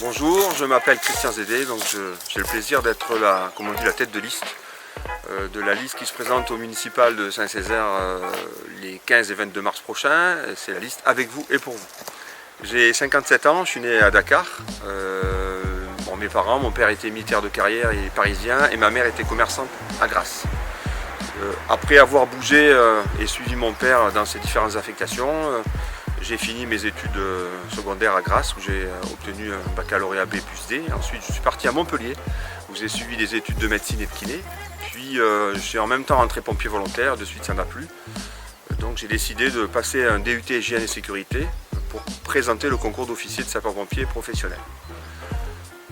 Bonjour, je m'appelle Christian Zédé, donc j'ai le plaisir d'être la tête de liste de la liste qui se présente au municipal de Saint-Césaire les 15 et 22 mars prochains. C'est la liste avec vous et pour vous. J'ai 57 ans, je suis né à Dakar. Mes parents, mon père était militaire de carrière et parisien et ma mère était commerçante à Grasse. Après avoir bougé et suivi mon père dans ses différentes affectations, j'ai fini mes études secondaires à Grasse où j'ai obtenu un baccalauréat B plus D. Ensuite je suis parti à Montpellier où j'ai suivi des études de médecine et de kiné. Puis je suis en même temps rentré pompier volontaire, de suite ça m'a plu. Donc j'ai décidé de passer un DUT hygiène et sécurité pour présenter le concours d'officier de sapeur-pompier professionnel.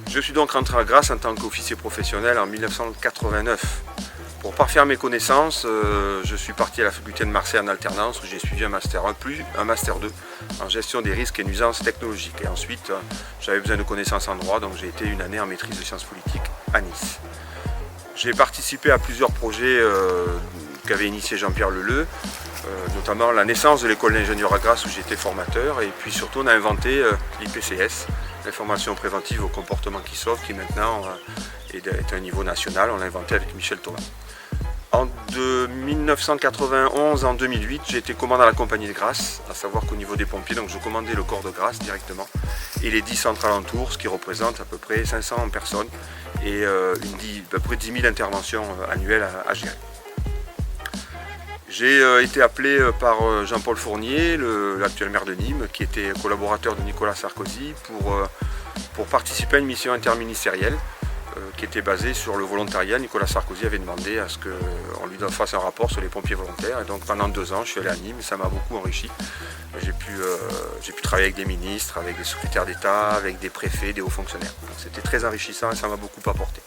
Je suis donc rentré à Grasse en tant qu'officier professionnel en 1989. Pour parfaire mes connaissances, je suis parti à la faculté de Marseille en alternance où j'ai suivi un Master 1 plus un Master 2 en gestion des risques et nuisances technologiques. Et ensuite, j'avais besoin de connaissances en droit, donc j'ai été une année en maîtrise de sciences politiques à Nice. J'ai participé à plusieurs projets qu'avait initié Jean-Pierre Leleu, notamment la naissance de l'école d'ingénieurs à Grasse où j'étais formateur, et puis surtout on a inventé l'IPCS, l'information préventive au comportement qui sauve, qui maintenant est à un niveau national. On l'a inventé avec Michel Thomas. De 1991 en 2008, j'ai été commandant à la compagnie de Grasse, à savoir qu'au niveau des pompiers, donc je commandais le corps de Grasse directement, et les 10 centres alentours, ce qui représente à peu près 500 personnes et à peu près 10 000 interventions annuelles à gérer. J'ai été appelé par Jean-Paul Fournier, l'actuel maire de Nîmes, qui était collaborateur de Nicolas Sarkozy, pour participer à une mission interministérielle qui était basée sur le volontariat. Nicolas Sarkozy avait demandé à ce qu'on lui fasse un rapport sur les pompiers volontaires. Et donc pendant 2 ans, je suis allé à Nîmes et ça m'a beaucoup enrichi. J'ai pu travailler avec des ministres, avec des secrétaires d'État, avec des préfets, des hauts fonctionnaires. C'était très enrichissant et ça m'a beaucoup apporté.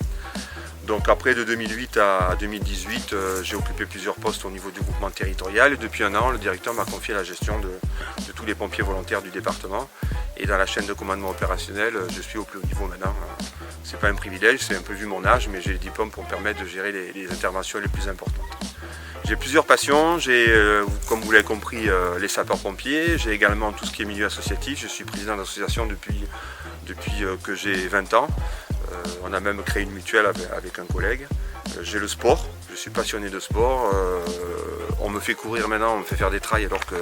Donc après, de 2008 à 2018, j'ai occupé plusieurs postes au niveau du groupement territorial et depuis 1 an, le directeur m'a confié la gestion de tous les pompiers volontaires du département. Et dans la chaîne de commandement opérationnel, je suis au plus haut niveau maintenant. C'est pas un privilège, c'est un peu vu mon âge, mais j'ai les diplômes pour me permettre de gérer les interventions les plus importantes. J'ai plusieurs passions, comme vous l'avez compris, les sapeurs-pompiers, j'ai également tout ce qui est milieu associatif, je suis président d'association depuis que j'ai 20 ans. On a même créé une mutuelle avec un collègue. J'ai le sport, je suis passionné de sport. On me fait courir maintenant, on me fait faire des trails alors que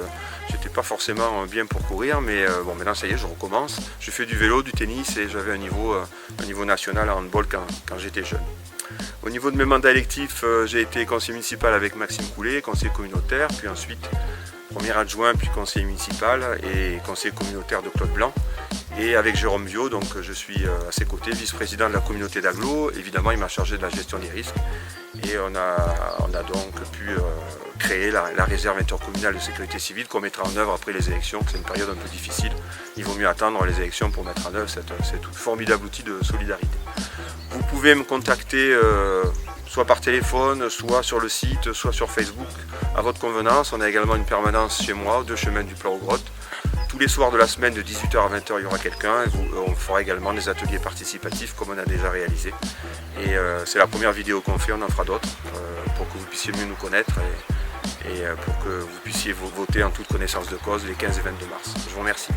j'étais pas forcément bien pour courir, mais bon, maintenant ça y est, je recommence. Je fais du vélo, du tennis et j'avais un niveau national à handball quand j'étais jeune. Au niveau de mes mandats électifs, j'ai été conseiller municipal avec Maxime Coulet, conseiller communautaire, puis ensuite premier adjoint, puis conseiller municipal et conseiller communautaire de Claude Blanc. Et avec Jérôme Viau, donc je suis à ses côtés, vice-président de la communauté d'Aglo. Évidemment, il m'a chargé de la gestion des risques. Et on a donc pu créer la réserve intercommunale de sécurité civile qu'on mettra en œuvre après les élections. C'est une période un peu difficile. Il vaut mieux attendre les élections pour mettre en œuvre cet formidable outil de solidarité. Vous pouvez me contacter soit par téléphone, soit sur le site, soit sur Facebook, à votre convenance. On a également une permanence chez moi, au 2 chemins du Plat aux Grottes. Tous les soirs de la semaine, de 18h à 20h, il y aura quelqu'un. On fera également des ateliers participatifs comme on a déjà réalisé. Et c'est la première vidéo qu'on fait, on en fera d'autres pour que vous puissiez mieux nous connaître et pour que vous puissiez voter en toute connaissance de cause les 15 et 22 mars. Je vous remercie.